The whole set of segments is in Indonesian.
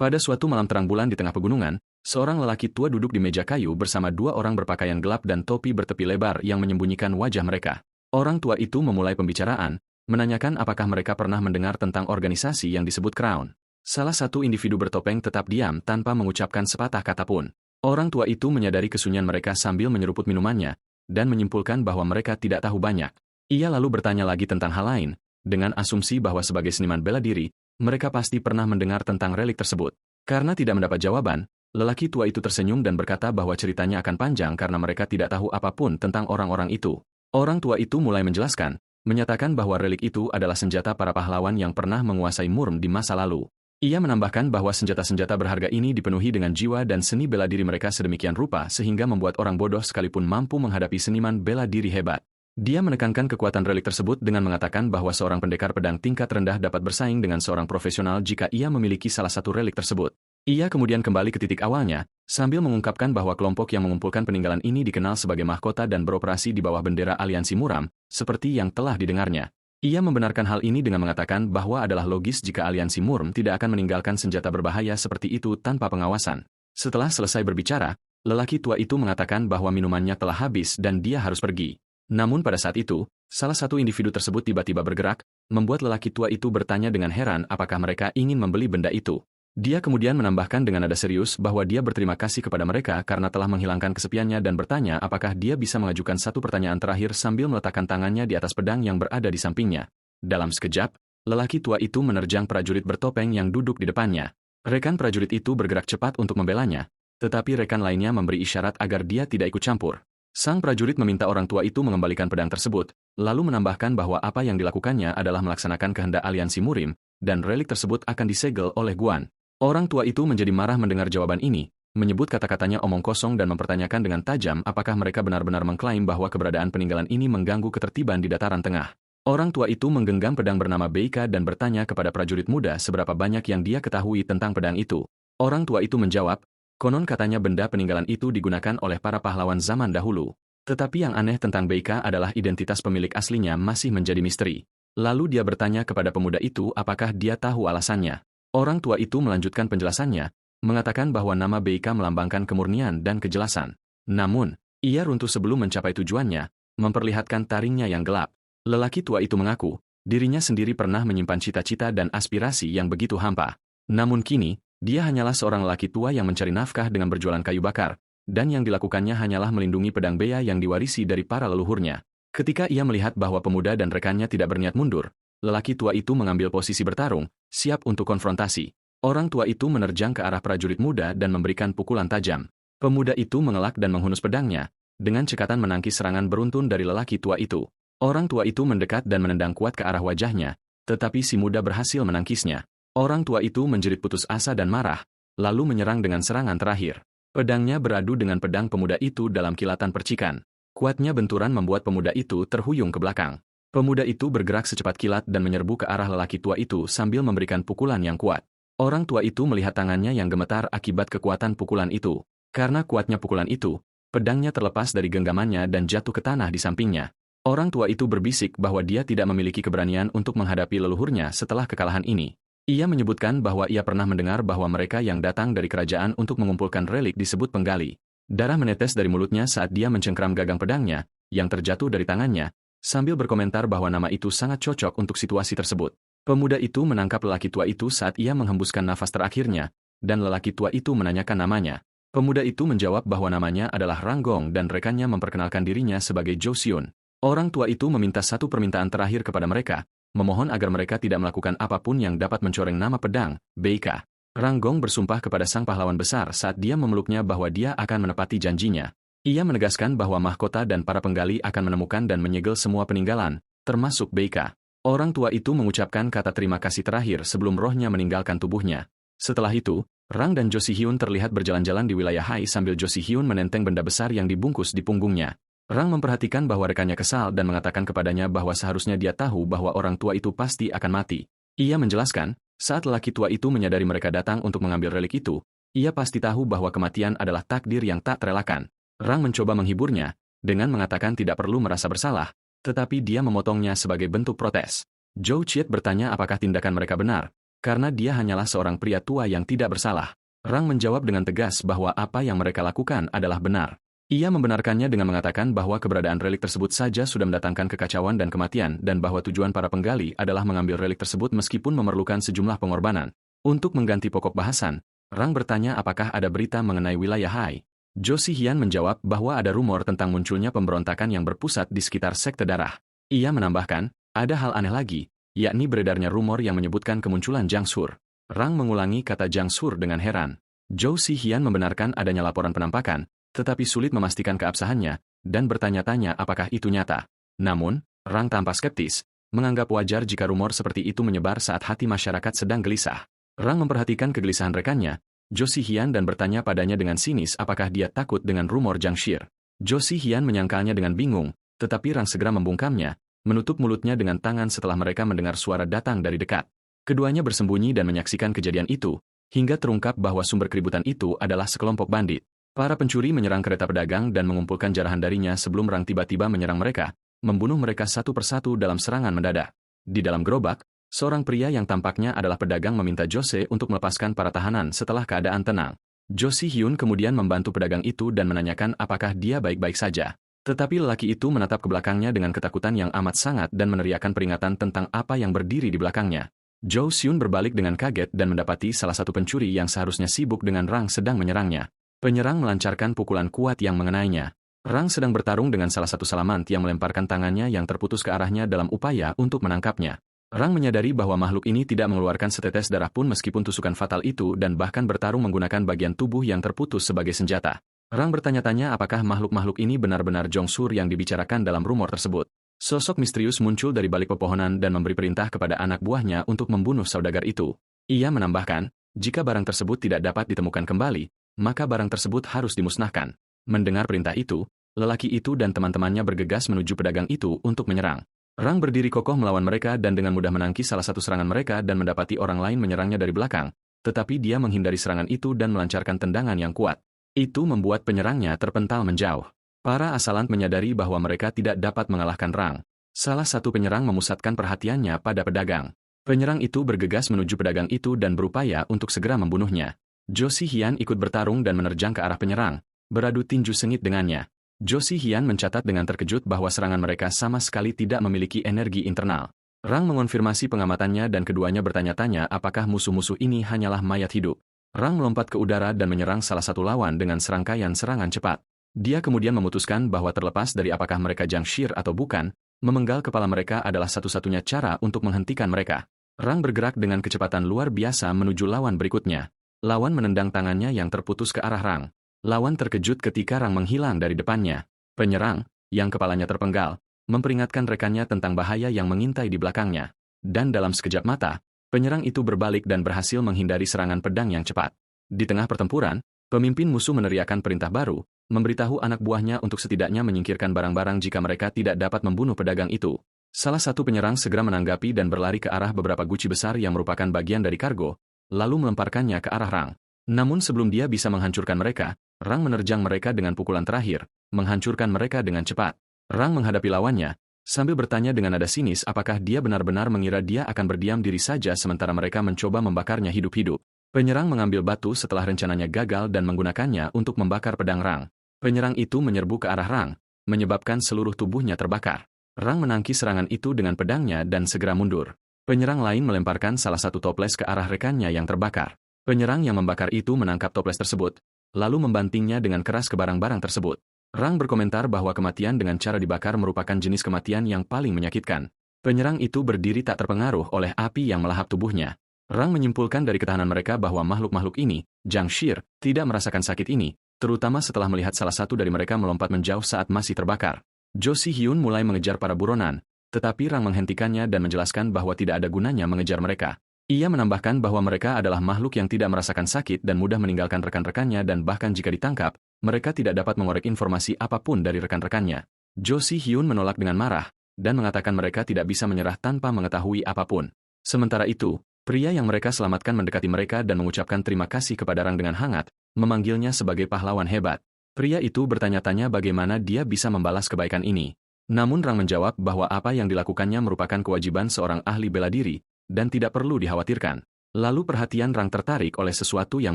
Pada suatu malam terang bulan di tengah pegunungan, seorang lelaki tua duduk di meja kayu bersama dua orang berpakaian gelap dan topi bertepi lebar yang menyembunyikan wajah mereka. Orang tua itu memulai pembicaraan, menanyakan apakah mereka pernah mendengar tentang organisasi yang disebut Crown. Salah satu individu bertopeng tetap diam tanpa mengucapkan sepatah kata pun. Orang tua itu menyadari kesunyian mereka sambil menyeruput minumannya, dan menyimpulkan bahwa mereka tidak tahu banyak. Ia lalu bertanya lagi tentang hal lain, dengan asumsi bahwa sebagai seniman bela diri, mereka pasti pernah mendengar tentang relik tersebut. Karena tidak mendapat jawaban, lelaki tua itu tersenyum dan berkata bahwa ceritanya akan panjang karena mereka tidak tahu apapun tentang orang-orang itu. Orang tua itu mulai menjelaskan, menyatakan bahwa relik itu adalah senjata para pahlawan yang pernah menguasai Murm di masa lalu. Ia menambahkan bahwa senjata-senjata berharga ini dipenuhi dengan jiwa dan seni bela diri mereka sedemikian rupa sehingga membuat orang bodoh sekalipun mampu menghadapi seniman bela diri hebat. Dia menekankan kekuatan relik tersebut dengan mengatakan bahwa seorang pendekar pedang tingkat rendah dapat bersaing dengan seorang profesional jika ia memiliki salah satu relik tersebut. Ia kemudian kembali ke titik awalnya, sambil mengungkapkan bahwa kelompok yang mengumpulkan peninggalan ini dikenal sebagai mahkota dan beroperasi di bawah bendera aliansi Muram, seperti yang telah didengarnya. Ia membenarkan hal ini dengan mengatakan bahwa adalah logis jika aliansi Murm tidak akan meninggalkan senjata berbahaya seperti itu tanpa pengawasan. Setelah selesai berbicara, lelaki tua itu mengatakan bahwa minumannya telah habis dan dia harus pergi. Namun pada saat itu, salah satu individu tersebut tiba-tiba bergerak, membuat lelaki tua itu bertanya dengan heran apakah mereka ingin membeli benda itu. Dia kemudian menambahkan dengan nada serius bahwa dia berterima kasih kepada mereka karena telah menghilangkan kesepiannya dan bertanya apakah dia bisa mengajukan satu pertanyaan terakhir sambil meletakkan tangannya di atas pedang yang berada di sampingnya. Dalam sekejap, lelaki tua itu menerjang prajurit bertopeng yang duduk di depannya. Rekan prajurit itu bergerak cepat untuk membelanya, tetapi rekan lainnya memberi isyarat agar dia tidak ikut campur. Sang prajurit meminta orang tua itu mengembalikan pedang tersebut, lalu menambahkan bahwa apa yang dilakukannya adalah melaksanakan kehendak aliansi Murim, dan relik tersebut akan disegel oleh Guan. Orang tua itu menjadi marah mendengar jawaban ini, menyebut kata-katanya omong kosong dan mempertanyakan dengan tajam apakah mereka benar-benar mengklaim bahwa keberadaan peninggalan ini mengganggu ketertiban di dataran tengah. Orang tua itu menggenggam pedang bernama Beika dan bertanya kepada prajurit muda seberapa banyak yang dia ketahui tentang pedang itu. Orang tua itu menjawab, konon katanya benda peninggalan itu digunakan oleh para pahlawan zaman dahulu. Tetapi yang aneh tentang Beika adalah identitas pemilik aslinya masih menjadi misteri. Lalu dia bertanya kepada pemuda itu apakah dia tahu alasannya. Orang tua itu melanjutkan penjelasannya, mengatakan bahwa nama Beika melambangkan kemurnian dan kejelasan. Namun, ia runtuh sebelum mencapai tujuannya, memperlihatkan taringnya yang gelap. Lelaki tua itu mengaku, dirinya sendiri pernah menyimpan cita-cita dan aspirasi yang begitu hampa. Namun kini, dia hanyalah seorang lelaki tua yang mencari nafkah dengan berjualan kayu bakar, dan yang dilakukannya hanyalah melindungi pedang bea yang diwarisi dari para leluhurnya. Ketika ia melihat bahwa pemuda dan rekannya tidak berniat mundur, lelaki tua itu mengambil posisi bertarung, siap untuk konfrontasi. Orang tua itu menerjang ke arah prajurit muda dan memberikan pukulan tajam. Pemuda itu mengelak dan menghunus pedangnya, dengan cekatan menangkis serangan beruntun dari lelaki tua itu. Orang tua itu mendekat dan menendang kuat ke arah wajahnya, tetapi si muda berhasil menangkisnya. Orang tua itu menjerit putus asa dan marah, lalu menyerang dengan serangan terakhir. Pedangnya beradu dengan pedang pemuda itu dalam kilatan percikan. Kuatnya benturan membuat pemuda itu terhuyung ke belakang. Pemuda itu bergerak secepat kilat dan menyerbu ke arah lelaki tua itu sambil memberikan pukulan yang kuat. Orang tua itu melihat tangannya yang gemetar akibat kekuatan pukulan itu. Karena kuatnya pukulan itu, pedangnya terlepas dari genggamannya dan jatuh ke tanah di sampingnya. Orang tua itu berbisik bahwa dia tidak memiliki keberanian untuk menghadapi leluhurnya setelah kekalahan ini. Ia menyebutkan bahwa ia pernah mendengar bahwa mereka yang datang dari kerajaan untuk mengumpulkan relik disebut penggali. Darah menetes dari mulutnya saat dia mencengkram gagang pedangnya, yang terjatuh dari tangannya, sambil berkomentar bahwa nama itu sangat cocok untuk situasi tersebut. Pemuda itu menangkap lelaki tua itu saat ia menghembuskan nafas terakhirnya, dan lelaki tua itu menanyakan namanya. Pemuda itu menjawab bahwa namanya adalah Ranggong dan rekannya memperkenalkan dirinya sebagai Jo Xiun. Orang tua itu meminta satu permintaan terakhir kepada mereka, memohon agar mereka tidak melakukan apapun yang dapat mencoreng nama pedang, Beika. Ranggong bersumpah kepada sang pahlawan besar saat dia memeluknya bahwa dia akan menepati janjinya. Ia menegaskan bahwa mahkota dan para penggali akan menemukan dan menyegel semua peninggalan, termasuk Beika. Orang tua itu mengucapkan kata terima kasih terakhir sebelum rohnya meninggalkan tubuhnya. Setelah itu, Rang dan Jo Si-hyun terlihat berjalan-jalan di wilayah Hai sambil Jo Si-hyun menenteng benda besar yang dibungkus di punggungnya. Rang memperhatikan bahwa rekannya kesal dan mengatakan kepadanya bahwa seharusnya dia tahu bahwa orang tua itu pasti akan mati. Ia menjelaskan, saat lelaki tua itu menyadari mereka datang untuk mengambil relik itu, ia pasti tahu bahwa kematian adalah takdir yang tak terelakkan. Rang mencoba menghiburnya, dengan mengatakan tidak perlu merasa bersalah, tetapi dia memotongnya sebagai bentuk protes. Zhou Qiet bertanya apakah tindakan mereka benar, karena dia hanyalah seorang pria tua yang tidak bersalah. Rang menjawab dengan tegas bahwa apa yang mereka lakukan adalah benar. Ia membenarkannya dengan mengatakan bahwa keberadaan relik tersebut saja sudah mendatangkan kekacauan dan kematian dan bahwa tujuan para penggali adalah mengambil relik tersebut meskipun memerlukan sejumlah pengorbanan. Untuk mengganti pokok bahasan, Rang bertanya apakah ada berita mengenai wilayah Hai. Zhou Zihian menjawab bahwa ada rumor tentang munculnya pemberontakan yang berpusat di sekitar sekte darah. Ia menambahkan, ada hal aneh lagi, yakni beredarnya rumor yang menyebutkan kemunculan Jiang Sur. Rang mengulangi kata Jiang Sur dengan heran. Zhou Zihian membenarkan adanya laporan penampakan, tetapi sulit memastikan keabsahannya, dan bertanya-tanya apakah itu nyata. Namun, Rang tampak skeptis, menganggap wajar jika rumor seperti itu menyebar saat hati masyarakat sedang gelisah. Rang memperhatikan kegelisahan rekannya, Zhou Zihian, dan bertanya padanya dengan sinis apakah dia takut dengan rumor Jiang Shir. Zhou Zihian menyangkalnya dengan bingung, tetapi Rang segera membungkamnya, menutup mulutnya dengan tangan setelah mereka mendengar suara datang dari dekat. Keduanya bersembunyi dan menyaksikan kejadian itu, hingga terungkap bahwa sumber keributan itu adalah sekelompok bandit. Para pencuri menyerang kereta pedagang dan mengumpulkan jarahan darinya sebelum Rang tiba-tiba menyerang mereka, membunuh mereka satu persatu dalam serangan mendadak. Di dalam gerobak, seorang pria yang tampaknya adalah pedagang meminta Jose untuk melepaskan para tahanan setelah keadaan tenang. Zhou Zihian kemudian membantu pedagang itu dan menanyakan apakah dia baik-baik saja. Tetapi lelaki itu menatap ke belakangnya dengan ketakutan yang amat sangat dan meneriakkan peringatan tentang apa yang berdiri di belakangnya. Zhou Zihian berbalik dengan kaget dan mendapati salah satu pencuri yang seharusnya sibuk dengan Rang sedang menyerangnya. Penyerang melancarkan pukulan kuat yang mengenainya. Rang sedang bertarung dengan salah satu salamant yang melemparkan tangannya yang terputus ke arahnya dalam upaya untuk menangkapnya. Rang menyadari bahwa makhluk ini tidak mengeluarkan setetes darah pun meskipun tusukan fatal itu dan bahkan bertarung menggunakan bagian tubuh yang terputus sebagai senjata. Rang bertanya-tanya apakah makhluk-makhluk ini benar-benar Jiang Sur yang dibicarakan dalam rumor tersebut. Sosok misterius muncul dari balik pepohonan dan memberi perintah kepada anak buahnya untuk membunuh saudagar itu. Ia menambahkan, jika barang tersebut tidak dapat ditemukan kembali, maka barang tersebut harus dimusnahkan. Mendengar perintah itu, lelaki itu dan teman-temannya bergegas menuju pedagang itu untuk menyerang. Rang berdiri kokoh melawan mereka dan dengan mudah menangkis salah satu serangan mereka dan mendapati orang lain menyerangnya dari belakang, tetapi dia menghindari serangan itu dan melancarkan tendangan yang kuat. Itu membuat penyerangnya terpental menjauh. Para asalant menyadari bahwa mereka tidak dapat mengalahkan Rang. Salah satu penyerang memusatkan perhatiannya pada pedagang. Penyerang itu bergegas menuju pedagang itu dan berupaya untuk segera membunuhnya. Zhou Zihian ikut bertarung dan menerjang ke arah penyerang, beradu tinju sengit dengannya. Zhou Zihian mencatat dengan terkejut bahwa serangan mereka sama sekali tidak memiliki energi internal. Rang mengonfirmasi pengamatannya dan keduanya bertanya-tanya apakah musuh-musuh ini hanyalah mayat hidup. Rang melompat ke udara dan menyerang salah satu lawan dengan serangkaian serangan cepat. Dia kemudian memutuskan bahwa terlepas dari apakah mereka Jiang Shir atau bukan, memenggal kepala mereka adalah satu-satunya cara untuk menghentikan mereka. Rang bergerak dengan kecepatan luar biasa menuju lawan berikutnya. Lawan menendang tangannya yang terputus ke arah Rang. Lawan terkejut ketika Rang menghilang dari depannya. Penyerang, yang kepalanya terpenggal, memperingatkan rekannya tentang bahaya yang mengintai di belakangnya. Dan dalam sekejap mata, penyerang itu berbalik dan berhasil menghindari serangan pedang yang cepat. Di tengah pertempuran, pemimpin musuh meneriakkan perintah baru, memberitahu anak buahnya untuk setidaknya menyingkirkan barang-barang jika mereka tidak dapat membunuh pedagang itu. Salah satu penyerang segera menanggapi dan berlari ke arah beberapa guci besar yang merupakan bagian dari kargo, lalu melemparkannya ke arah Rang. Namun sebelum dia bisa menghancurkan mereka, Rang menerjang mereka dengan pukulan terakhir, menghancurkan mereka dengan cepat. Rang menghadapi lawannya, sambil bertanya dengan nada sinis apakah dia benar-benar mengira dia akan berdiam diri saja sementara mereka mencoba membakarnya hidup-hidup. Penyerang mengambil batu setelah rencananya gagal dan menggunakannya untuk membakar pedang Rang. Penyerang itu menyerbu ke arah Rang, menyebabkan seluruh tubuhnya terbakar. Rang menangkis serangan itu dengan pedangnya dan segera mundur. Penyerang lain melemparkan salah satu toples ke arah rekannya yang terbakar. Penyerang yang membakar itu menangkap toples tersebut, lalu membantingnya dengan keras ke barang-barang tersebut. Rang berkomentar bahwa kematian dengan cara dibakar merupakan jenis kematian yang paling menyakitkan. Penyerang itu berdiri tak terpengaruh oleh api yang melahap tubuhnya. Rang menyimpulkan dari ketahanan mereka bahwa makhluk-makhluk ini, Jiang Shir, tidak merasakan sakit ini, terutama setelah melihat salah satu dari mereka melompat menjauh saat masih terbakar. Zhou Zihian mulai mengejar para buronan, tetapi Rang menghentikannya dan menjelaskan bahwa tidak ada gunanya mengejar mereka. Ia menambahkan bahwa mereka adalah makhluk yang tidak merasakan sakit dan mudah meninggalkan rekan-rekannya dan bahkan jika ditangkap, mereka tidak dapat mengorek informasi apapun dari rekan-rekannya. Zhou Zihian menolak dengan marah, dan mengatakan mereka tidak bisa menyerah tanpa mengetahui apapun. Sementara itu, pria yang mereka selamatkan mendekati mereka dan mengucapkan terima kasih kepada Rang dengan hangat, memanggilnya sebagai pahlawan hebat. Pria itu bertanya-tanya bagaimana dia bisa membalas kebaikan ini. Namun Rang menjawab bahwa apa yang dilakukannya merupakan kewajiban seorang ahli bela diri, dan tidak perlu dikhawatirkan. Lalu perhatian Rang tertarik oleh sesuatu yang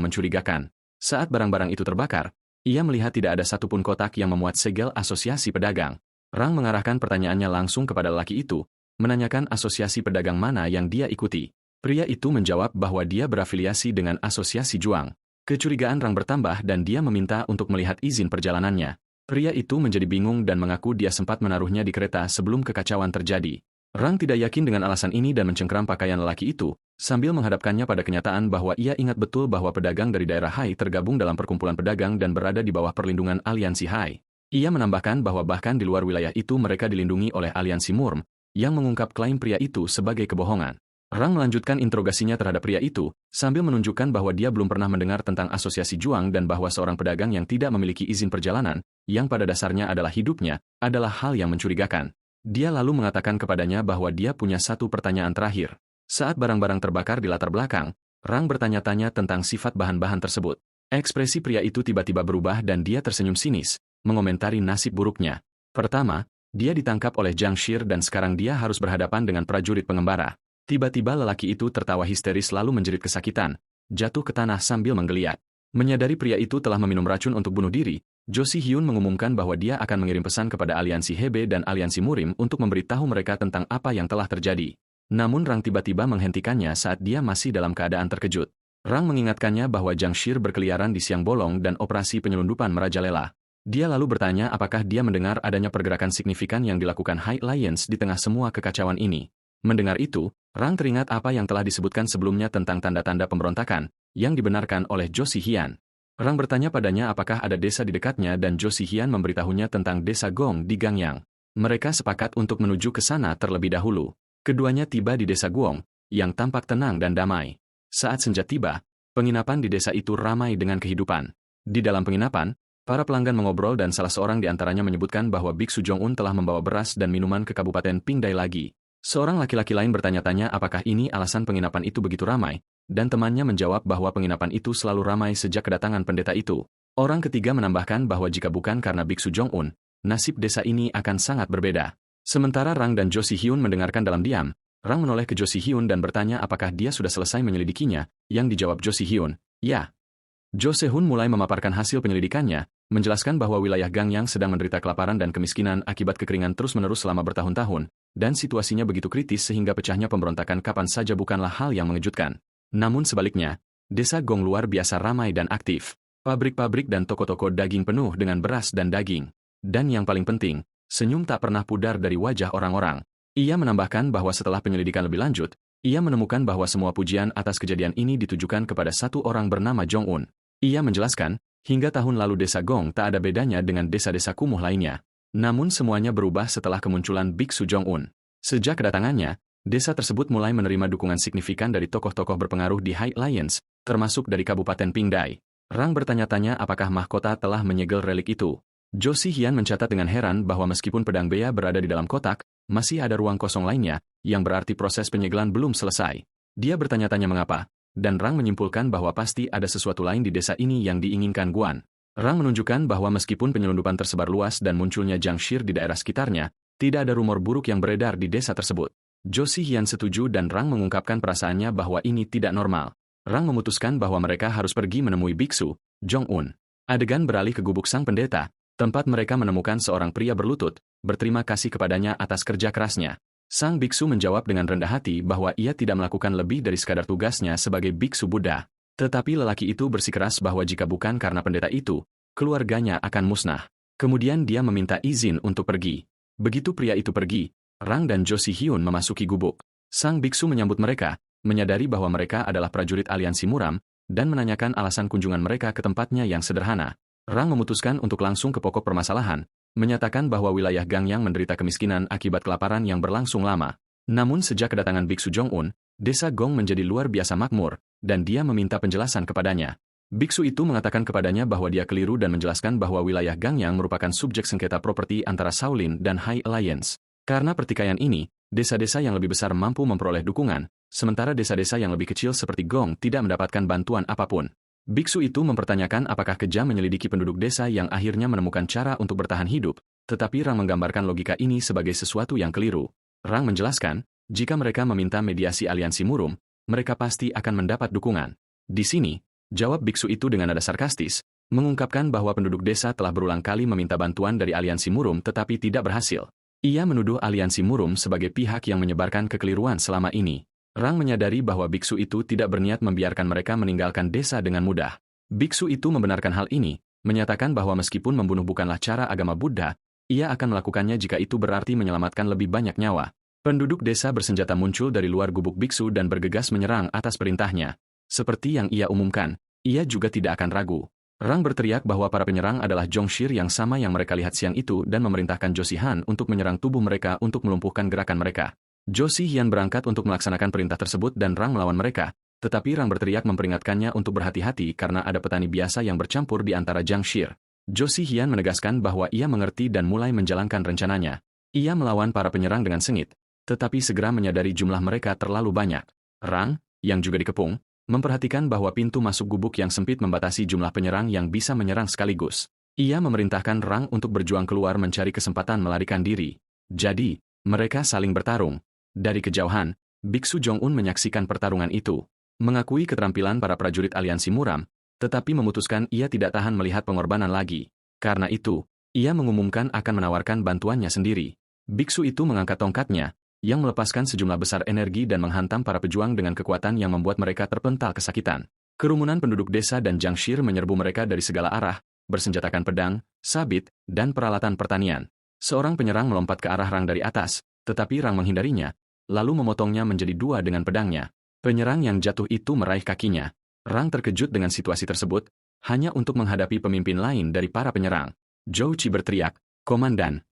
mencurigakan. Saat barang-barang itu terbakar, ia melihat tidak ada satupun kotak yang memuat segel asosiasi pedagang. Rang mengarahkan pertanyaannya langsung kepada lelaki itu, menanyakan asosiasi pedagang mana yang dia ikuti. Pria itu menjawab bahwa dia berafiliasi dengan asosiasi juang. Kecurigaan Rang bertambah dan dia meminta untuk melihat izin perjalanannya. Pria itu menjadi bingung dan mengaku dia sempat menaruhnya di kereta sebelum kekacauan terjadi. Rang tidak yakin dengan alasan ini dan mencengkeram pakaian lelaki itu, sambil menghadapkannya pada kenyataan bahwa ia ingat betul bahwa pedagang dari daerah Hai tergabung dalam perkumpulan pedagang dan berada di bawah perlindungan aliansi Hai. Ia menambahkan bahwa bahkan di luar wilayah itu mereka dilindungi oleh aliansi Murm, yang mengungkap klaim pria itu sebagai kebohongan. Rang melanjutkan interogasinya terhadap pria itu, sambil menunjukkan bahwa dia belum pernah mendengar tentang asosiasi juang dan bahwa seorang pedagang yang tidak memiliki izin perjalanan, yang pada dasarnya adalah hidupnya, adalah hal yang mencurigakan. Dia lalu mengatakan kepadanya bahwa dia punya satu pertanyaan terakhir. Saat barang-barang terbakar di latar belakang, Rang bertanya-tanya tentang sifat bahan-bahan tersebut. Ekspresi pria itu tiba-tiba berubah dan dia tersenyum sinis, mengomentari nasib buruknya. Pertama, dia ditangkap oleh Zhang Shir dan sekarang dia harus berhadapan dengan prajurit pengembara. Tiba-tiba lelaki itu tertawa histeris lalu menjerit kesakitan, jatuh ke tanah sambil menggeliat. Menyadari pria itu telah meminum racun untuk bunuh diri, Jo Si-hyun mengumumkan bahwa dia akan mengirim pesan kepada aliansi Hebe dan aliansi Murim untuk memberitahu mereka tentang apa yang telah terjadi. Namun Rang tiba-tiba menghentikannya saat dia masih dalam keadaan terkejut. Rang mengingatkannya bahwa Zhang Shir berkeliaran di siang bolong dan operasi penyelundupan merajalela. Dia lalu bertanya apakah dia mendengar adanya pergerakan signifikan yang dilakukan High Alliance di tengah semua kekacauan ini. Mendengar itu, Rang teringat apa yang telah disebutkan sebelumnya tentang tanda-tanda pemberontakan, yang dibenarkan oleh Jo Si-hyun. Rang bertanya padanya apakah ada desa di dekatnya dan Jo Si-hyun memberitahunya tentang desa Gong di Gangyang. Mereka sepakat untuk menuju ke sana terlebih dahulu. Keduanya tiba di desa Guong, yang tampak tenang dan damai. Saat senja tiba, penginapan di desa itu ramai dengan kehidupan. Di dalam penginapan, para pelanggan mengobrol dan salah seorang di antaranya menyebutkan bahwa Biksu Jong-un telah membawa beras dan minuman ke Kabupaten Pingdai lagi. Seorang laki-laki lain bertanya-tanya apakah ini alasan penginapan itu begitu ramai, dan temannya menjawab bahwa penginapan itu selalu ramai sejak kedatangan pendeta itu. Orang ketiga menambahkan bahwa jika bukan karena Biksu Jong-un, nasib desa ini akan sangat berbeda. Sementara Rang dan Jo Si-hyun mendengarkan dalam diam, Rang menoleh ke Jo Si-hyun dan bertanya apakah dia sudah selesai menyelidikinya, yang dijawab Jo Si-hyun, ya. Jo Se-hun mulai memaparkan hasil penyelidikannya, menjelaskan bahwa wilayah Gangyang sedang menderita kelaparan dan kemiskinan akibat kekeringan terus-menerus selama bertahun-tahun, dan situasinya begitu kritis sehingga pecahnya pemberontakan kapan saja bukanlah hal yang mengejutkan. Namun sebaliknya, desa Gong luar biasa ramai dan aktif. Pabrik-pabrik dan toko-toko daging penuh dengan beras dan daging. Dan yang paling penting, senyum tak pernah pudar dari wajah orang-orang. Ia menambahkan bahwa setelah penyelidikan lebih lanjut, ia menemukan bahwa semua pujian atas kejadian ini ditujukan kepada satu orang bernama Jong-un. Ia menjelaskan, hingga tahun lalu desa Gong tak ada bedanya dengan desa-desa kumuh lainnya. Namun semuanya berubah setelah kemunculan Biksu Jong-un. Sejak kedatangannya, desa tersebut mulai menerima dukungan signifikan dari tokoh-tokoh berpengaruh di High Alliance, termasuk dari Kabupaten Pingdai. Rang bertanya-tanya apakah mahkota telah menyegel relik itu. Jo Si-hyun mencatat dengan heran bahwa meskipun pedang bea berada di dalam kotak, masih ada ruang kosong lainnya, yang berarti proses penyegelan belum selesai. Dia bertanya-tanya mengapa, dan Rang menyimpulkan bahwa pasti ada sesuatu lain di desa ini yang diinginkan Guan. Rang menunjukkan bahwa meskipun penyelundupan tersebar luas dan munculnya Zhang Shir di daerah sekitarnya, tidak ada rumor buruk yang beredar di desa tersebut. Jo Si-hyun setuju dan Rang mengungkapkan perasaannya bahwa ini tidak normal. Rang memutuskan bahwa mereka harus pergi menemui Biksu Jong-un. Adegan beralih ke gubuk sang pendeta, tempat mereka menemukan seorang pria berlutut, berterima kasih kepadanya atas kerja kerasnya. Sang biksu menjawab dengan rendah hati bahwa ia tidak melakukan lebih dari sekadar tugasnya sebagai biksu Buddha. Tetapi lelaki itu bersikeras bahwa jika bukan karena pendeta itu, keluarganya akan musnah. Kemudian dia meminta izin untuk pergi. Begitu pria itu pergi, Rang dan Jo Si-hyun memasuki gubuk. Sang biksu menyambut mereka, menyadari bahwa mereka adalah prajurit aliansi Muram, dan menanyakan alasan kunjungan mereka ke tempatnya yang sederhana. Rang memutuskan untuk langsung ke pokok permasalahan, menyatakan bahwa wilayah Gangyang menderita kemiskinan akibat kelaparan yang berlangsung lama. Namun sejak kedatangan Biksu Jong-un, desa Gong menjadi luar biasa makmur, dan dia meminta penjelasan kepadanya. Biksu itu mengatakan kepadanya bahwa dia keliru dan menjelaskan bahwa wilayah Gangyang merupakan subjek sengketa properti antara Shaolin dan High Alliance. Karena pertikaian ini, desa-desa yang lebih besar mampu memperoleh dukungan, sementara desa-desa yang lebih kecil seperti Gong tidak mendapatkan bantuan apapun. Biksu itu mempertanyakan apakah kejam menyelidiki penduduk desa yang akhirnya menemukan cara untuk bertahan hidup, tetapi Rang menggambarkan logika ini sebagai sesuatu yang keliru. Rang menjelaskan, jika mereka meminta mediasi aliansi Murum, mereka pasti akan mendapat dukungan. Di sini, jawab biksu itu dengan nada sarkastis, mengungkapkan bahwa penduduk desa telah berulang kali meminta bantuan dari aliansi Murum tetapi tidak berhasil. Ia menuduh aliansi Murum sebagai pihak yang menyebarkan kekeliruan selama ini. Rang menyadari bahwa biksu itu tidak berniat membiarkan mereka meninggalkan desa dengan mudah. Biksu itu membenarkan hal ini, menyatakan bahwa meskipun membunuh bukanlah cara agama Buddha, ia akan melakukannya jika itu berarti menyelamatkan lebih banyak nyawa. Penduduk desa bersenjata muncul dari luar gubuk biksu dan bergegas menyerang atas perintahnya. Seperti yang ia umumkan, ia juga tidak akan ragu. Rang berteriak bahwa para penyerang adalah Zhongxir yang sama yang mereka lihat siang itu dan memerintahkan Zhou Zihan untuk menyerang tubuh mereka untuk melumpuhkan gerakan mereka. Zhou Zihan berangkat untuk melaksanakan perintah tersebut dan Rang melawan mereka, tetapi Rang berteriak memperingatkannya untuk berhati-hati karena ada petani biasa yang bercampur di antara Zhongxir. Zhou Zihan menegaskan bahwa ia mengerti dan mulai menjalankan rencananya. Ia melawan para penyerang dengan sengit, tetapi segera menyadari jumlah mereka terlalu banyak. Rang, yang juga dikepung, memperhatikan bahwa pintu masuk gubuk yang sempit membatasi jumlah penyerang yang bisa menyerang sekaligus. Ia memerintahkan Rang untuk berjuang keluar mencari kesempatan melarikan diri. Jadi, mereka saling bertarung. Dari kejauhan, Biksu Jong-un menyaksikan pertarungan itu. Mengakui keterampilan para prajurit aliansi Muram, tetapi memutuskan ia tidak tahan melihat pengorbanan lagi. Karena itu, ia mengumumkan akan menawarkan bantuannya sendiri. Biksu itu mengangkat tongkatnya, yang melepaskan sejumlah besar energi dan menghantam para pejuang dengan kekuatan yang membuat mereka terpental kesakitan. Kerumunan penduduk desa dan Zhongxir menyerbu mereka dari segala arah, bersenjatakan pedang, sabit, dan peralatan pertanian. Seorang penyerang melompat ke arah Rang dari atas, tetapi Rang menghindarinya, lalu memotongnya menjadi dua dengan pedangnya. Penyerang yang jatuh itu meraih kakinya. Rang terkejut dengan situasi tersebut, hanya untuk menghadapi pemimpin lain dari para penyerang. Zhou Qi berteriak, "Komandan!"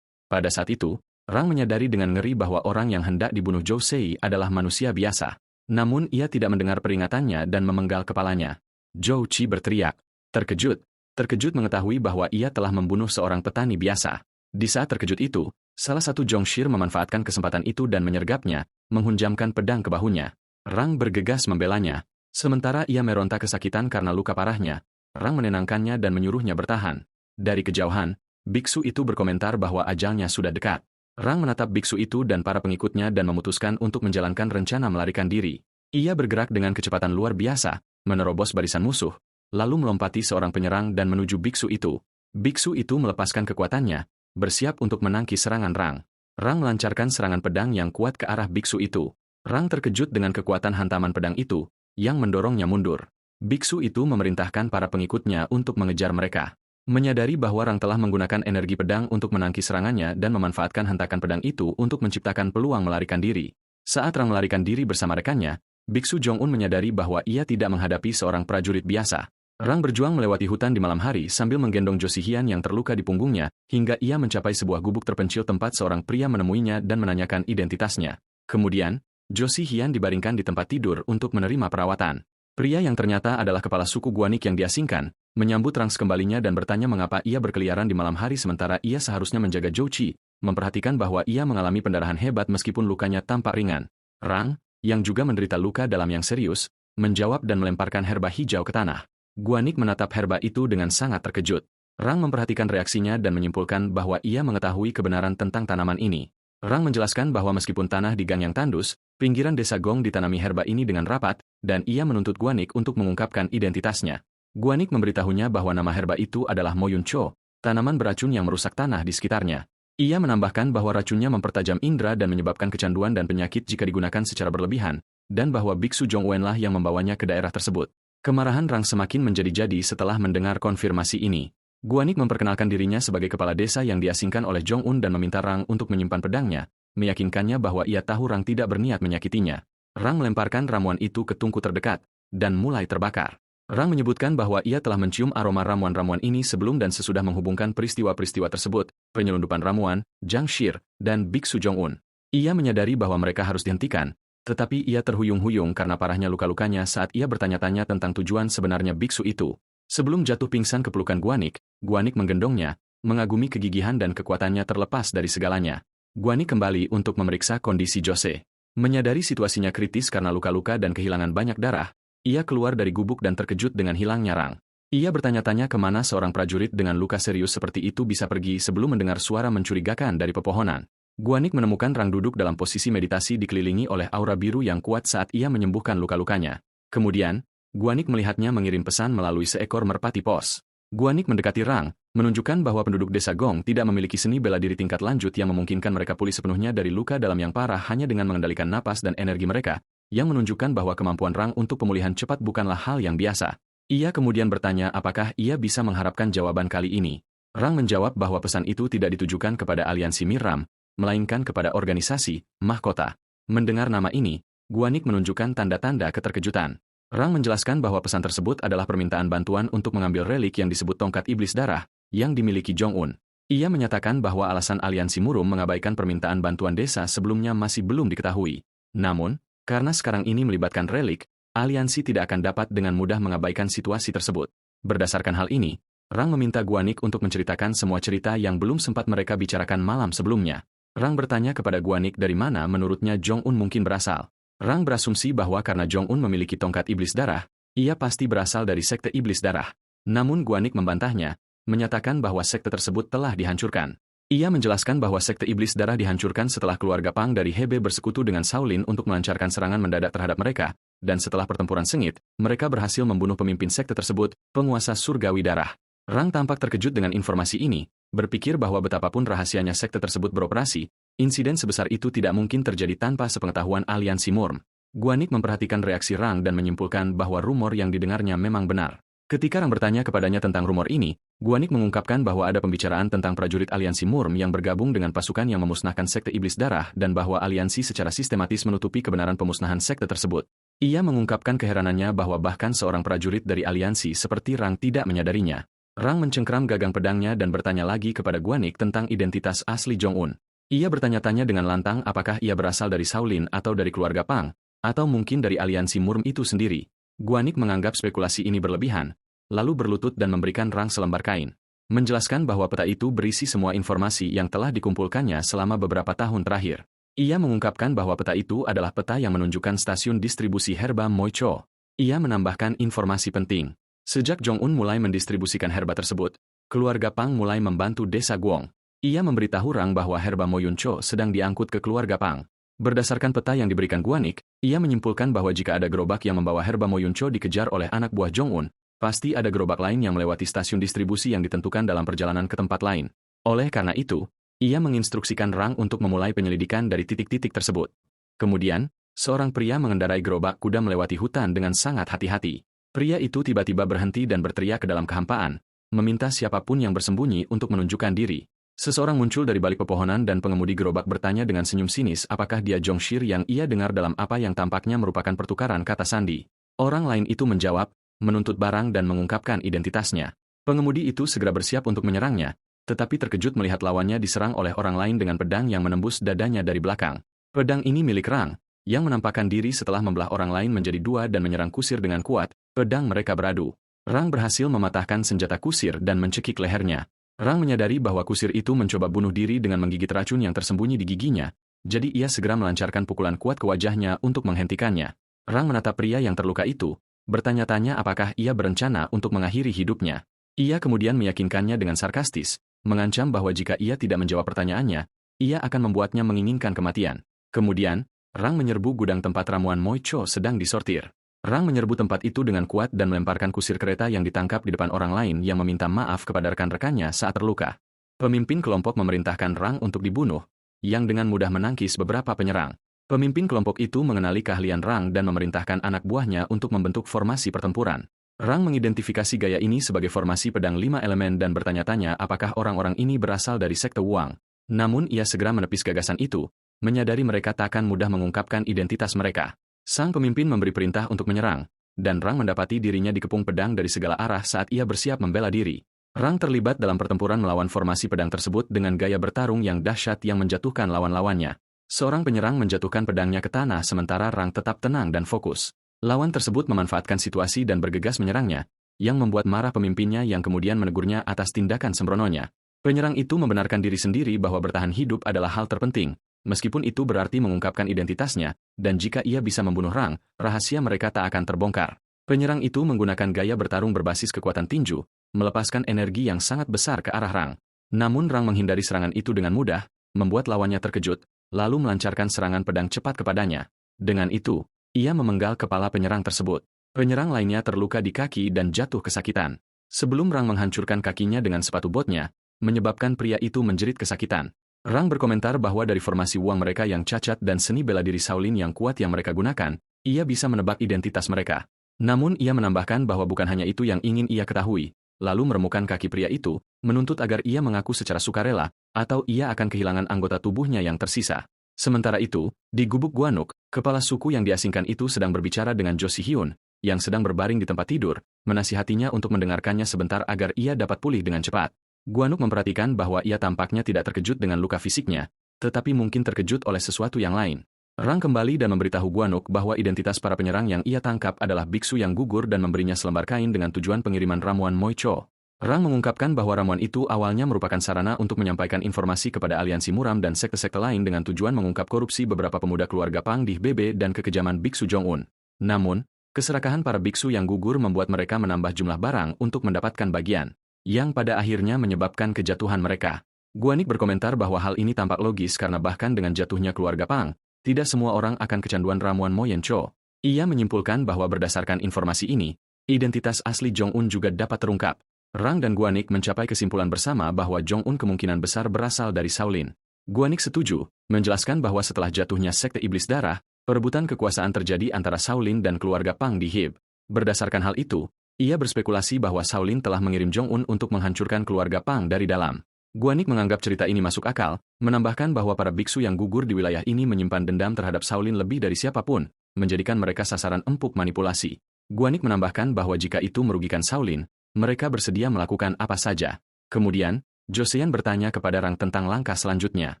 Pada saat itu, Rang menyadari dengan ngeri bahwa orang yang hendak dibunuh Zhou Sei adalah manusia biasa. Namun ia tidak mendengar peringatannya dan memenggal kepalanya. Zhou Qi berteriak, terkejut mengetahui bahwa ia telah membunuh seorang petani biasa. Di saat terkejut itu, salah satu Zhongxir memanfaatkan kesempatan itu dan menyergapnya, menghunjamkan pedang ke bahunya. Rang bergegas membelanya. Sementara ia meronta kesakitan karena luka parahnya, Rang menenangkannya dan menyuruhnya bertahan. Dari kejauhan, biksu itu berkomentar bahwa ajalnya sudah dekat. Rang menatap biksu itu dan para pengikutnya dan memutuskan untuk menjalankan rencana melarikan diri. Ia bergerak dengan kecepatan luar biasa, menerobos barisan musuh, lalu melompati seorang penyerang dan menuju biksu itu. Biksu itu melepaskan kekuatannya, bersiap untuk menangkis serangan Rang. Rang melancarkan serangan pedang yang kuat ke arah biksu itu. Rang terkejut dengan kekuatan hantaman pedang itu, yang mendorongnya mundur. Biksu itu memerintahkan para pengikutnya untuk mengejar mereka. Menyadari bahwa Rang telah menggunakan energi pedang untuk menangkis serangannya dan memanfaatkan hentakan pedang itu untuk menciptakan peluang melarikan diri. Saat Rang melarikan diri bersama rekannya, Biksu Jong-un menyadari bahwa ia tidak menghadapi seorang prajurit biasa. Rang berjuang melewati hutan di malam hari sambil menggendong Zhou Zihan yang terluka di punggungnya, hingga ia mencapai sebuah gubuk terpencil tempat seorang pria menemuinya dan menanyakan identitasnya. Kemudian, Zhou Zihan dibaringkan di tempat tidur untuk menerima perawatan. Pria yang ternyata adalah kepala suku Guanik yang diasingkan, menyambut Rang kembalinya dan bertanya mengapa ia berkeliaran di malam hari sementara ia seharusnya menjaga Zhou Qi, memperhatikan bahwa ia mengalami pendarahan hebat meskipun lukanya tampak ringan. Rang, yang juga menderita luka dalam yang serius, menjawab dan melemparkan herba hijau ke tanah. Guanik menatap herba itu dengan sangat terkejut. Rang memperhatikan reaksinya dan menyimpulkan bahwa ia mengetahui kebenaran tentang tanaman ini. Rang menjelaskan bahwa meskipun tanah di gang yang tandus, pinggiran desa Gong ditanami herba ini dengan rapat, dan ia menuntut Guanik untuk mengungkapkan identitasnya. Guanik memberitahunya bahwa nama herba itu adalah Moyun Cho, tanaman beracun yang merusak tanah di sekitarnya. Ia menambahkan bahwa racunnya mempertajam indera dan menyebabkan kecanduan dan penyakit jika digunakan secara berlebihan, dan bahwa Biksu Jong-uen lah yang membawanya ke daerah tersebut. Kemarahan Rang semakin menjadi-jadi setelah mendengar konfirmasi ini. Guanik memperkenalkan dirinya sebagai kepala desa yang diasingkan oleh Jong-un dan meminta Rang untuk menyimpan pedangnya, meyakinkannya bahwa ia tahu Rang tidak berniat menyakitinya. Rang melemparkan ramuan itu ke tungku terdekat, dan mulai terbakar. Rang menyebutkan bahwa ia telah mencium aroma ramuan-ramuan ini sebelum dan sesudah menghubungkan peristiwa-peristiwa tersebut, penyelundupan ramuan, Zhongxir, dan Biksu Jong-un. Ia menyadari bahwa mereka harus dihentikan, tetapi ia terhuyung-huyung karena parahnya luka-lukanya saat ia bertanya-tanya tentang tujuan sebenarnya biksu itu. Sebelum jatuh pingsan ke pelukan Guanik, Guanik menggendongnya, mengagumi kegigihan dan kekuatannya terlepas dari segalanya. Guanik kembali untuk memeriksa kondisi Jose. Menyadari situasinya kritis karena luka-luka dan kehilangan banyak darah, ia keluar dari gubuk dan terkejut dengan hilangnya Rang. Ia bertanya-tanya kemana seorang prajurit dengan luka serius seperti itu bisa pergi sebelum mendengar suara mencurigakan dari pepohonan. Guanik menemukan Rang duduk dalam posisi meditasi dikelilingi oleh aura biru yang kuat saat ia menyembuhkan luka-lukanya. Kemudian, Guanik melihatnya mengirim pesan melalui seekor merpati pos. Guanik mendekati Rang, menunjukkan bahwa penduduk desa Gong tidak memiliki seni bela diri tingkat lanjut yang memungkinkan mereka pulih sepenuhnya dari luka dalam yang parah hanya dengan mengendalikan napas dan energi mereka, yang menunjukkan bahwa kemampuan Rang untuk pemulihan cepat bukanlah hal yang biasa. Ia kemudian bertanya apakah ia bisa mengharapkan jawaban kali ini. Rang menjawab bahwa pesan itu tidak ditujukan kepada aliansi Miram, melainkan kepada organisasi, mahkota. Mendengar nama ini, Guanik menunjukkan tanda-tanda keterkejutan. Rang menjelaskan bahwa pesan tersebut adalah permintaan bantuan untuk mengambil relik yang disebut tongkat iblis darah, yang dimiliki Jong-un. Ia menyatakan bahwa alasan aliansi Murum mengabaikan permintaan bantuan desa sebelumnya masih belum diketahui. Namun, karena sekarang ini melibatkan relik, aliansi tidak akan dapat dengan mudah mengabaikan situasi tersebut. Berdasarkan hal ini, Rang meminta Guanik untuk menceritakan semua cerita yang belum sempat mereka bicarakan malam sebelumnya. Rang bertanya kepada Guanik dari mana menurutnya Jong-un mungkin berasal. Rang berasumsi bahwa karena Jong-un memiliki tongkat iblis darah, ia pasti berasal dari sekte iblis darah. Namun Guanik membantahnya, menyatakan bahwa sekte tersebut telah dihancurkan. Ia menjelaskan bahwa sekte iblis darah dihancurkan setelah keluarga Pang dari Hebe bersekutu dengan Shaolin untuk melancarkan serangan mendadak terhadap mereka, dan setelah pertempuran sengit, mereka berhasil membunuh pemimpin sekte tersebut, penguasa surgawi darah. Rang tampak terkejut dengan informasi ini, berpikir bahwa betapapun rahasianya sekte tersebut beroperasi, insiden sebesar itu tidak mungkin terjadi tanpa sepengetahuan aliansi Murm. Guanik memperhatikan reaksi Rang dan menyimpulkan bahwa rumor yang didengarnya memang benar. Ketika Rang bertanya kepadanya tentang rumor ini, Guanik mengungkapkan bahwa ada pembicaraan tentang prajurit aliansi Murm yang bergabung dengan pasukan yang memusnahkan sekte iblis darah dan bahwa aliansi secara sistematis menutupi kebenaran pemusnahan sekte tersebut. Ia mengungkapkan keheranannya bahwa bahkan seorang prajurit dari aliansi seperti Rang tidak menyadarinya. Rang mencengkram gagang pedangnya dan bertanya lagi kepada Guanik tentang identitas asli Jong-un. Ia bertanya-tanya dengan lantang apakah ia berasal dari Shaolin atau dari keluarga Pang, atau mungkin dari aliansi Murm itu sendiri. Guanik menganggap spekulasi ini berlebihan, lalu berlutut dan memberikan Rang selembar kain. Menjelaskan bahwa peta itu berisi semua informasi yang telah dikumpulkannya selama beberapa tahun terakhir. Ia mengungkapkan bahwa peta itu adalah peta yang menunjukkan stasiun distribusi herba Moicho. Ia menambahkan informasi penting. Sejak Jong-un mulai mendistribusikan herba tersebut, keluarga Pang mulai membantu desa Guong. Ia memberitahu Rang bahwa herba Moyuncho sedang diangkut ke keluarga Pang. Berdasarkan peta yang diberikan Guanik, ia menyimpulkan bahwa jika ada gerobak yang membawa herba Moyuncho dikejar oleh anak buah Jong-un, pasti ada gerobak lain yang melewati stasiun distribusi yang ditentukan dalam perjalanan ke tempat lain. Oleh karena itu, ia menginstruksikan Rang untuk memulai penyelidikan dari titik-titik tersebut. Kemudian, seorang pria mengendarai gerobak kuda melewati hutan dengan sangat hati-hati. Pria itu tiba-tiba berhenti dan berteriak ke dalam kehampaan, meminta siapapun yang bersembunyi untuk menunjukkan diri. Seseorang muncul dari balik pepohonan dan pengemudi gerobak bertanya dengan senyum sinis apakah dia Jongshir yang ia dengar dalam apa yang tampaknya merupakan pertukaran kata sandi. Orang lain itu menjawab, menuntut barang dan mengungkapkan identitasnya. Pengemudi itu segera bersiap untuk menyerangnya, tetapi terkejut melihat lawannya diserang oleh orang lain dengan pedang yang menembus dadanya dari belakang. Pedang ini milik Rang, yang menampakkan diri setelah membelah orang lain menjadi dua dan menyerang kusir dengan kuat. Pedang mereka beradu. Rang berhasil mematahkan senjata kusir dan mencekik lehernya. Rang menyadari bahwa kusir itu mencoba bunuh diri dengan menggigit racun yang tersembunyi di giginya, jadi ia segera melancarkan pukulan kuat ke wajahnya untuk menghentikannya. Rang menatap pria yang terluka itu, bertanya-tanya apakah ia berencana untuk mengakhiri hidupnya. Ia kemudian meyakinkannya dengan sarkastis, mengancam bahwa jika ia tidak menjawab pertanyaannya, ia akan membuatnya menginginkan kematian. Kemudian, Rang menyerbu gudang tempat ramuan Moicho sedang disortir. Rang menyerbu tempat itu dengan kuat dan melemparkan kusir kereta yang ditangkap di depan orang lain yang meminta maaf kepada rekan-rekannya saat terluka. Pemimpin kelompok memerintahkan Rang untuk dibunuh, yang dengan mudah menangkis beberapa penyerang. Pemimpin kelompok itu mengenali keahlian Rang dan memerintahkan anak buahnya untuk membentuk formasi pertempuran. Rang mengidentifikasi gaya ini sebagai formasi pedang 5 elemen dan bertanya-tanya apakah orang-orang ini berasal dari sekte Wang. Namun ia segera menepis gagasan itu, menyadari mereka takkan mudah mengungkapkan identitas mereka. Sang pemimpin memberi perintah untuk menyerang, dan Rang mendapati dirinya dikepung pedang dari segala arah saat ia bersiap membela diri. Rang terlibat dalam pertempuran melawan formasi pedang tersebut dengan gaya bertarung yang dahsyat yang menjatuhkan lawan-lawannya. Seorang penyerang menjatuhkan pedangnya ke tanah sementara Rang tetap tenang dan fokus. Lawan tersebut memanfaatkan situasi dan bergegas menyerangnya, yang membuat marah pemimpinnya yang kemudian menegurnya atas tindakan sembrononya. Penyerang itu membenarkan diri sendiri bahwa bertahan hidup adalah hal terpenting, meskipun itu berarti mengungkapkan identitasnya, dan jika ia bisa membunuh Rang, rahasia mereka tak akan terbongkar. Penyerang itu menggunakan gaya bertarung berbasis kekuatan tinju, melepaskan energi yang sangat besar ke arah Rang. Namun Rang menghindari serangan itu dengan mudah, membuat lawannya terkejut, lalu melancarkan serangan pedang cepat kepadanya. Dengan itu, ia memenggal kepala penyerang tersebut. Penyerang lainnya terluka di kaki dan jatuh kesakitan. Sebelum Rang menghancurkan kakinya dengan sepatu botnya, menyebabkan pria itu menjerit kesakitan. Rang berkomentar bahwa dari formasi uang mereka yang cacat dan seni bela diri Shaolin yang kuat yang mereka gunakan, ia bisa menebak identitas mereka. Namun ia menambahkan bahwa bukan hanya itu yang ingin ia ketahui, lalu meremukan kaki pria itu, menuntut agar ia mengaku secara sukarela, atau ia akan kehilangan anggota tubuhnya yang tersisa. Sementara itu, di gubuk Guanuk, kepala suku yang diasingkan itu sedang berbicara dengan Jo Si-hyun, yang sedang berbaring di tempat tidur, menasihatinya untuk mendengarkannya sebentar agar ia dapat pulih dengan cepat. Guanuk memperhatikan bahwa ia tampaknya tidak terkejut dengan luka fisiknya, tetapi mungkin terkejut oleh sesuatu yang lain. Rang kembali dan memberitahu Guanuk bahwa identitas para penyerang yang ia tangkap adalah biksu yang gugur dan memberinya selembar kain dengan tujuan pengiriman ramuan Moicho. Rang mengungkapkan bahwa ramuan itu awalnya merupakan sarana untuk menyampaikan informasi kepada aliansi muram dan sekte-sekte lain dengan tujuan mengungkap korupsi beberapa pemuda keluarga Pang di BB dan kekejaman biksu Jong-un. Namun, keserakahan para biksu yang gugur membuat mereka menambah jumlah barang untuk mendapatkan bagian, yang pada akhirnya menyebabkan kejatuhan mereka. Guanik berkomentar bahwa hal ini tampak logis karena bahkan dengan jatuhnya keluarga Pang, tidak semua orang akan kecanduan ramuan Moyencho. Ia menyimpulkan bahwa berdasarkan informasi ini, identitas asli Jong-un juga dapat terungkap. Rang dan Guanik mencapai kesimpulan bersama bahwa Jong-un kemungkinan besar berasal dari Shaolin. Guanik setuju, menjelaskan bahwa setelah jatuhnya Sekte Iblis Darah, perebutan kekuasaan terjadi antara Shaolin dan keluarga Pang di Hib. Berdasarkan hal itu, ia berspekulasi bahwa Shaolin telah mengirim Jong-un untuk menghancurkan keluarga Pang dari dalam. Guanik menganggap cerita ini masuk akal, menambahkan bahwa para biksu yang gugur di wilayah ini menyimpan dendam terhadap Shaolin lebih dari siapapun, menjadikan mereka sasaran empuk manipulasi. Guanik menambahkan bahwa jika itu merugikan Shaolin, mereka bersedia melakukan apa saja. Kemudian, Joseon bertanya kepada Rang tentang langkah selanjutnya.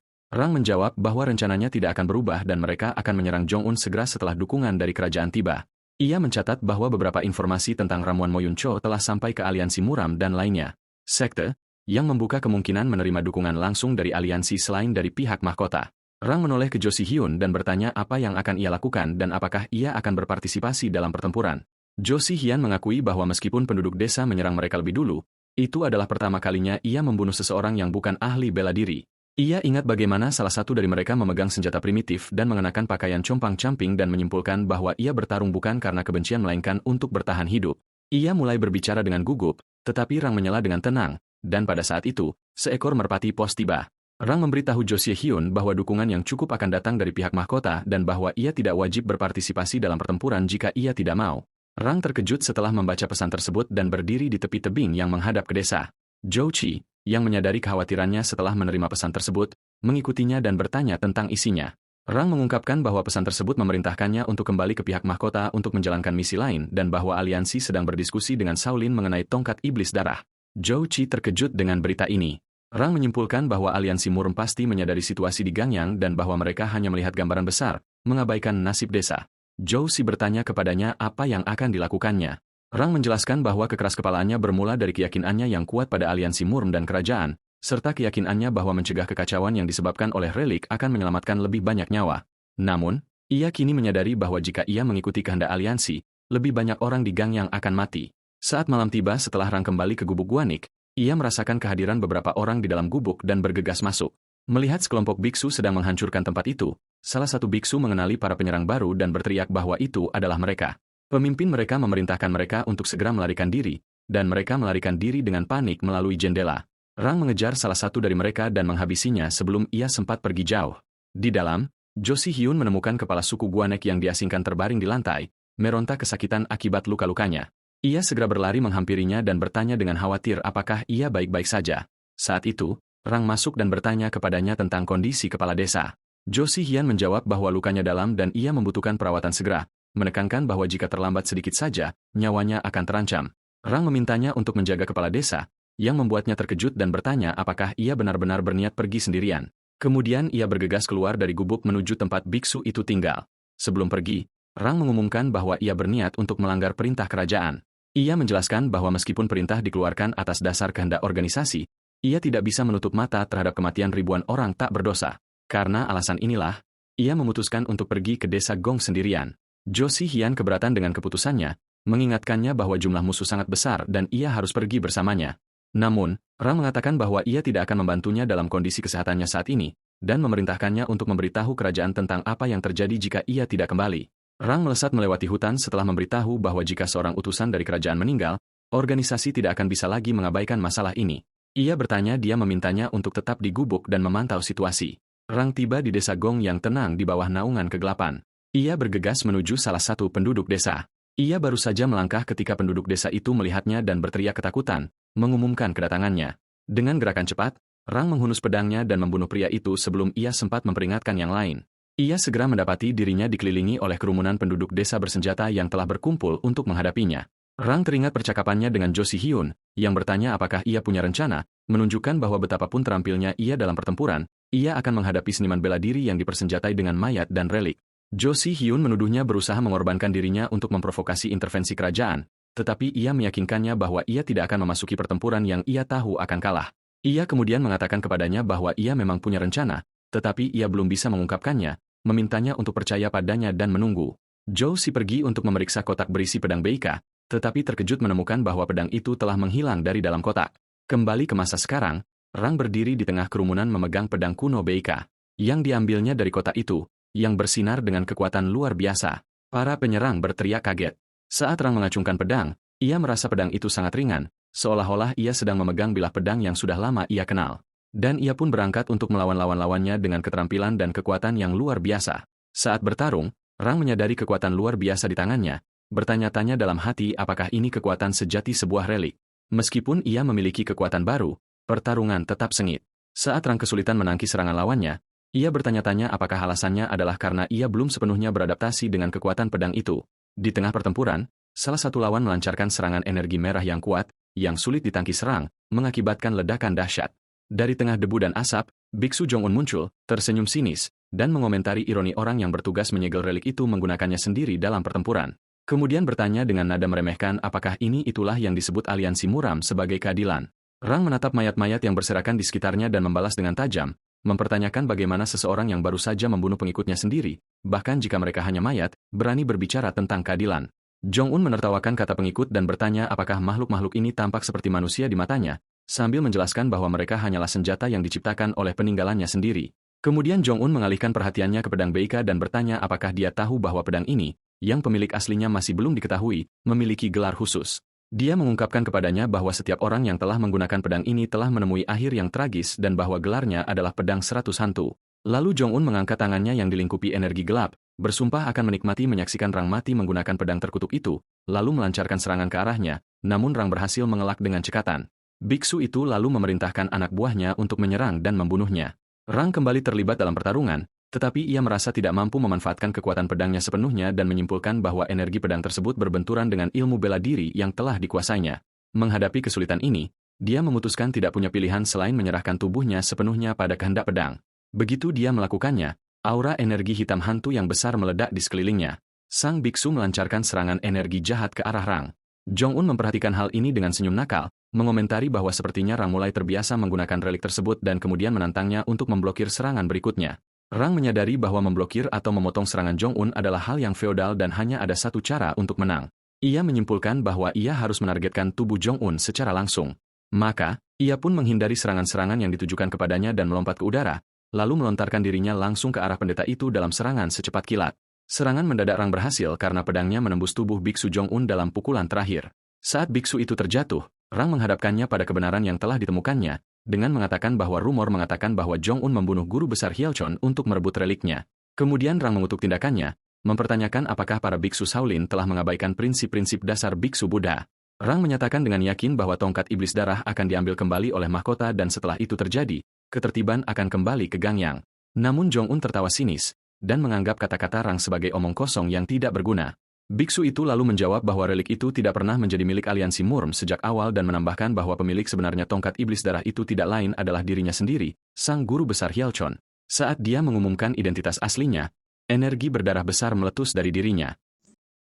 Rang menjawab bahwa rencananya tidak akan berubah dan mereka akan menyerang Jong-un segera setelah dukungan dari kerajaan tiba. Ia mencatat bahwa beberapa informasi tentang ramuan Moyuncho telah sampai ke aliansi muram dan lainnya. Sekte, yang membuka kemungkinan menerima dukungan langsung dari aliansi selain dari pihak mahkota. Rang menoleh ke Jo Si-hyun dan bertanya apa yang akan ia lakukan dan apakah ia akan berpartisipasi dalam pertempuran. Jo Si-hyun mengakui bahwa meskipun penduduk desa menyerang mereka lebih dulu, itu adalah pertama kalinya ia membunuh seseorang yang bukan ahli bela diri. Ia ingat bagaimana salah satu dari mereka memegang senjata primitif dan mengenakan pakaian compang-camping dan menyimpulkan bahwa ia bertarung bukan karena kebencian melainkan untuk bertahan hidup. Ia mulai berbicara dengan gugup, tetapi Rang menyela dengan tenang, dan pada saat itu, seekor merpati pos tiba. Rang memberitahu Jo Si-hyun bahwa dukungan yang cukup akan datang dari pihak mahkota dan bahwa ia tidak wajib berpartisipasi dalam pertempuran jika ia tidak mau. Rang terkejut setelah membaca pesan tersebut dan berdiri di tepi tebing yang menghadap ke desa. Zhou Qi, yang menyadari kekhawatirannya setelah menerima pesan tersebut, mengikutinya dan bertanya tentang isinya. Rang mengungkapkan bahwa pesan tersebut memerintahkannya untuk kembali ke pihak mahkota untuk menjalankan misi lain dan bahwa aliansi sedang berdiskusi dengan Shaolin mengenai tongkat iblis darah. Zhou Qi terkejut dengan berita ini. Rang menyimpulkan bahwa aliansi Murem pasti menyadari situasi di Gangyang dan bahwa mereka hanya melihat gambaran besar, mengabaikan nasib desa. Zhou Qi bertanya kepadanya apa yang akan dilakukannya. Rang menjelaskan bahwa kekeras-kepalaannya bermula dari keyakinannya yang kuat pada aliansi Murem dan kerajaan, serta keyakinannya bahwa mencegah kekacauan yang disebabkan oleh relik akan menyelamatkan lebih banyak nyawa. Namun, ia kini menyadari bahwa jika ia mengikuti kehendak aliansi, lebih banyak orang di Gangyang akan mati. Saat malam tiba setelah Rang kembali ke gubuk Guanik, ia merasakan kehadiran beberapa orang di dalam gubuk dan bergegas masuk. Melihat sekelompok biksu sedang menghancurkan tempat itu, salah satu biksu mengenali para penyerang baru dan berteriak bahwa itu adalah mereka. Pemimpin mereka memerintahkan mereka untuk segera melarikan diri, dan mereka melarikan diri dengan panik melalui jendela. Rang mengejar salah satu dari mereka dan menghabisinya sebelum ia sempat pergi jauh. Di dalam, Jo Si-hyun menemukan kepala suku Guanek yang diasingkan terbaring di lantai, meronta kesakitan akibat luka-lukanya. Ia segera berlari menghampirinya dan bertanya dengan khawatir apakah ia baik-baik saja. Saat itu, Rang masuk dan bertanya kepadanya tentang kondisi kepala desa. Jo Si-hyun menjawab bahwa lukanya dalam dan ia membutuhkan perawatan segera, menekankan bahwa jika terlambat sedikit saja, nyawanya akan terancam. Rang memintanya untuk menjaga kepala desa, yang membuatnya terkejut dan bertanya apakah ia benar-benar berniat pergi sendirian. Kemudian ia bergegas keluar dari gubuk menuju tempat biksu itu tinggal. Sebelum pergi, Rang mengumumkan bahwa ia berniat untuk melanggar perintah kerajaan. Ia menjelaskan bahwa meskipun perintah dikeluarkan atas dasar kehendak organisasi, ia tidak bisa menutup mata terhadap kematian ribuan orang tak berdosa. Karena alasan inilah, ia memutuskan untuk pergi ke desa Gong sendirian. Jo Si-hyun keberatan dengan keputusannya, mengingatkannya bahwa jumlah musuh sangat besar dan ia harus pergi bersamanya. Namun, Rang mengatakan bahwa ia tidak akan membantunya dalam kondisi kesehatannya saat ini, dan memerintahkannya untuk memberitahu kerajaan tentang apa yang terjadi jika ia tidak kembali. Rang melesat melewati hutan setelah memberitahu bahwa jika seorang utusan dari kerajaan meninggal, organisasi tidak akan bisa lagi mengabaikan masalah ini. Ia bertanya dia memintanya untuk tetap di gubuk dan memantau situasi. Rang tiba di desa Gong yang tenang di bawah naungan kegelapan. Ia bergegas menuju salah satu penduduk desa. Ia baru saja melangkah ketika penduduk desa itu melihatnya dan berteriak ketakutan, mengumumkan kedatangannya. Dengan gerakan cepat, Rang menghunus pedangnya dan membunuh pria itu sebelum ia sempat memperingatkan yang lain. Ia segera mendapati dirinya dikelilingi oleh kerumunan penduduk desa bersenjata yang telah berkumpul untuk menghadapinya. Rang teringat percakapannya dengan Jo Si Hyun, yang bertanya apakah ia punya rencana, menunjukkan bahwa betapapun terampilnya ia dalam pertempuran, ia akan menghadapi seniman bela diri yang dipersenjatai dengan mayat dan relik. Jo Si Hyun menuduhnya berusaha mengorbankan dirinya untuk memprovokasi intervensi kerajaan, tetapi ia meyakinkannya bahwa ia tidak akan memasuki pertempuran yang ia tahu akan kalah. Ia kemudian mengatakan kepadanya bahwa ia memang punya rencana, tetapi ia belum bisa mengungkapkannya, memintanya untuk percaya padanya dan menunggu. Jo Si pergi untuk memeriksa kotak berisi pedang Beika, tetapi terkejut menemukan bahwa pedang itu telah menghilang dari dalam kotak. Kembali ke masa sekarang, Rang berdiri di tengah kerumunan memegang pedang kuno Beika, yang diambilnya dari kotak itu, yang bersinar dengan kekuatan luar biasa. Para penyerang berteriak kaget. Saat Rang mengacungkan pedang, ia merasa pedang itu sangat ringan, seolah-olah ia sedang memegang bilah pedang yang sudah lama ia kenal. Dan ia pun berangkat untuk melawan lawan-lawannya dengan keterampilan dan kekuatan yang luar biasa. Saat bertarung, Rang menyadari kekuatan luar biasa di tangannya, bertanya-tanya dalam hati apakah ini kekuatan sejati sebuah relik. Meskipun ia memiliki kekuatan baru, pertarungan tetap sengit. Saat Rang kesulitan menangkis serangan lawannya, ia bertanya-tanya apakah alasannya adalah karena ia belum sepenuhnya beradaptasi dengan kekuatan pedang itu. Di tengah pertempuran, salah satu lawan melancarkan serangan energi merah yang kuat, yang sulit ditangkis Rang, mengakibatkan ledakan dahsyat. Dari tengah debu dan asap, Biksu Jong-un muncul, tersenyum sinis, dan mengomentari ironi orang yang bertugas menyegel relik itu menggunakannya sendiri dalam pertempuran. Kemudian bertanya dengan nada meremehkan apakah ini itulah yang disebut aliansi muram sebagai keadilan. Rang menatap mayat-mayat yang berserakan di sekitarnya dan membalas dengan tajam, mempertanyakan bagaimana seseorang yang baru saja membunuh pengikutnya sendiri, bahkan jika mereka hanya mayat, berani berbicara tentang keadilan. Jong-un menertawakan kata pengikut dan bertanya apakah makhluk-makhluk ini tampak seperti manusia di matanya, sambil menjelaskan bahwa mereka hanyalah senjata yang diciptakan oleh peninggalannya sendiri. Kemudian Jong-un mengalihkan perhatiannya ke pedang Beika dan bertanya apakah dia tahu bahwa pedang ini, yang pemilik aslinya masih belum diketahui, memiliki gelar khusus. Dia mengungkapkan kepadanya bahwa setiap orang yang telah menggunakan pedang ini telah menemui akhir yang tragis dan bahwa gelarnya adalah pedang 100 hantu. Lalu Jong-un mengangkat tangannya yang dilingkupi energi gelap, bersumpah akan menikmati menyaksikan Rang mati menggunakan pedang terkutuk itu, lalu melancarkan serangan ke arahnya, namun Rang berhasil mengelak dengan cekatan. Biksu itu lalu memerintahkan anak buahnya untuk menyerang dan membunuhnya. Rang kembali terlibat dalam pertarungan, tetapi ia merasa tidak mampu memanfaatkan kekuatan pedangnya sepenuhnya dan menyimpulkan bahwa energi pedang tersebut berbenturan dengan ilmu bela diri yang telah dikuasainya. Menghadapi kesulitan ini, dia memutuskan tidak punya pilihan selain menyerahkan tubuhnya sepenuhnya pada kehendak pedang. Begitu dia melakukannya, aura energi hitam hantu yang besar meledak di sekelilingnya. Sang biksu melancarkan serangan energi jahat ke arah Rang. Jong-un memperhatikan hal ini dengan senyum nakal, mengomentari bahwa sepertinya Rang mulai terbiasa menggunakan relik tersebut dan kemudian menantangnya untuk memblokir serangan berikutnya. Rang menyadari bahwa memblokir atau memotong serangan Jong-un adalah hal yang feodal dan hanya ada satu cara untuk menang. Ia menyimpulkan bahwa ia harus menargetkan tubuh Jong-un secara langsung. Maka, ia pun menghindari serangan-serangan yang ditujukan kepadanya dan melompat ke udara, lalu melontarkan dirinya langsung ke arah pendeta itu dalam serangan secepat kilat. Serangan mendadak Rang berhasil karena pedangnya menembus tubuh biksu Jong-un dalam pukulan terakhir. Saat biksu itu terjatuh, Rang menghadapkannya pada kebenaran yang telah ditemukannya, dengan mengatakan bahwa rumor mengatakan bahwa Jong-un membunuh guru besar Hyelchon untuk merebut reliknya. Kemudian Rang mengutuk tindakannya, mempertanyakan apakah para biksu Shaolin telah mengabaikan prinsip-prinsip dasar biksu Buddha. Rang menyatakan dengan yakin bahwa tongkat iblis darah akan diambil kembali oleh mahkota dan setelah itu terjadi, ketertiban akan kembali ke Gangyang. Namun Jong-un tertawa sinis, dan menganggap kata-kata Rang sebagai omong kosong yang tidak berguna. Biksu itu lalu menjawab bahwa relik itu tidak pernah menjadi milik aliansi Murm sejak awal dan menambahkan bahwa pemilik sebenarnya tongkat iblis darah itu tidak lain adalah dirinya sendiri, sang guru besar Hyelchon. Saat dia mengumumkan identitas aslinya, energi berdarah besar meletus dari dirinya.